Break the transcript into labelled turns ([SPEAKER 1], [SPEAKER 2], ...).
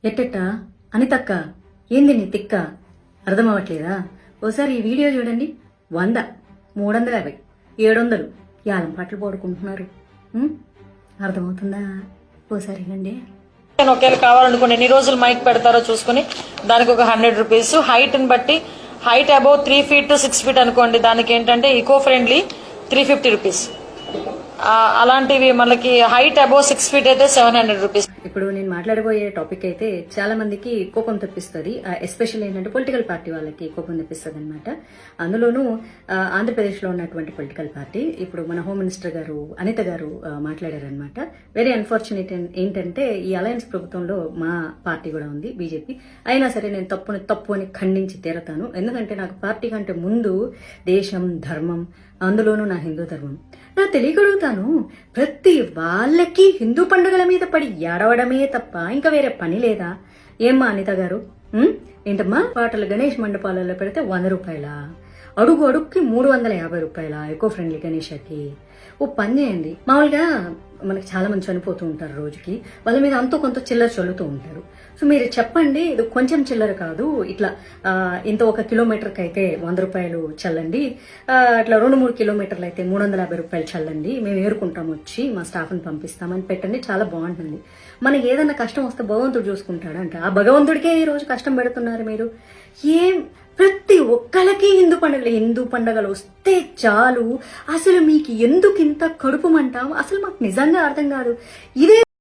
[SPEAKER 1] ఎట్టెట్టా అనితక్క ఏంది నీ తిక్క అర్థమవట్లేదా? ఓసారి ఈ వీడియో చూడండి. 100, 350, 700 యాలం పాటలు పాడుకుంటున్నారు. అర్థమవుతుందా? ఓసారి వినండి.
[SPEAKER 2] ఒకవేళ కావాలనుకోండి ఎన్ని రోజులు మైక్ పెడతారో చూసుకుని దానికి ఒక 100 రూపీస్. హైట్ ని బట్టి height above 3 feet to 6 feet అనుకోండి, దానికి ఏంటంటే ఈకో ఫ్రెండ్లీ 350 రూపీస్. అలాంటివి మనకి హైట్ అబౌవ్ 6 feet అయితే 700 రూపీస్.
[SPEAKER 1] ఇప్పుడు నేను మాట్లాడబోయే టాపిక్ అయితే చాలా మందికి కోపం తెప్పిస్తుంది. ఎస్పెషల్లీ ఏంటంటే పొలిటికల్ పార్టీ వాళ్ళకి కోపం తెప్పిస్తుంది అనమాట. అందులోనూ ఆంధ్రప్రదేశ్లో ఉన్నటువంటి పొలిటికల్ పార్టీ ఇప్పుడు మన హోమ్ మినిస్టర్ గారు అనిత గారు మాట్లాడారనమాట. వెరీ అన్ఫార్చునేట్ ఏంటంటే ఈ అలయన్స్ ప్రభుత్వంలో మా పార్టీ కూడా ఉంది, బీజేపీ. అయినా సరే నేను తప్పు అని ఖండించి తీరతాను. ఎందుకంటే నాకు పార్టీ కంటే ముందు దేశం, ధర్మం, అందులోనూ నా హిందూ ధర్మం. నా తెలియగలుగుతాను, ప్రతి వాళ్ళకి హిందూ పండుగల మీద పడి ఏడవడమే తప్ప ఇంకా వేరే పని లేదా? ఏమ్మా అనిత గారు, ఏంటమ్మా పాటలు గణేష్ మండపాలలో పెడితే 100 రూపాయల, అడుగుకి 350 రూపాయల ఎకో ఫ్రెండ్లీ గణేషకి. ఓ పని చేయండి, మామూలుగా మనకి చాలా మంది చనిపోతూ ఉంటారు రోజుకి, వాళ్ళ మీద అంతో కొంత చిల్లర చల్లుతూ ఉంటారు. సో మీరు చెప్పండి, ఇది కొంచెం చిల్లర కాదు, ఇట్లా ఇంత 1 కిలోమీటర్కి అయితే 100 రూపాయలు చల్లండి, ఇట్లా 2-3 కిలోమీటర్లు అయితే 350 రూపాయలు చల్లండి, మేము ఏరుకుంటాం, వచ్చి మా స్టాఫ్ని పంపిస్తామని పెట్టండి. చాలా బాగుంటుంది. మనకి ఏదన్నా కష్టం వస్తే భగవంతుడు చూసుకుంటాడంట. ఆ భగవంతుడికే ఈ రోజు కష్టం పెడుతున్నారు మీరు. ఏం ప్రతి ఒక్కరికి హిందూ పండుగలు వస్తే చాలు, అసలు మీకు ఎందుకు ఇంత కడుపు మంటాం? అసలు మాకు నిజంగా అర్థం కాదు. ఇదే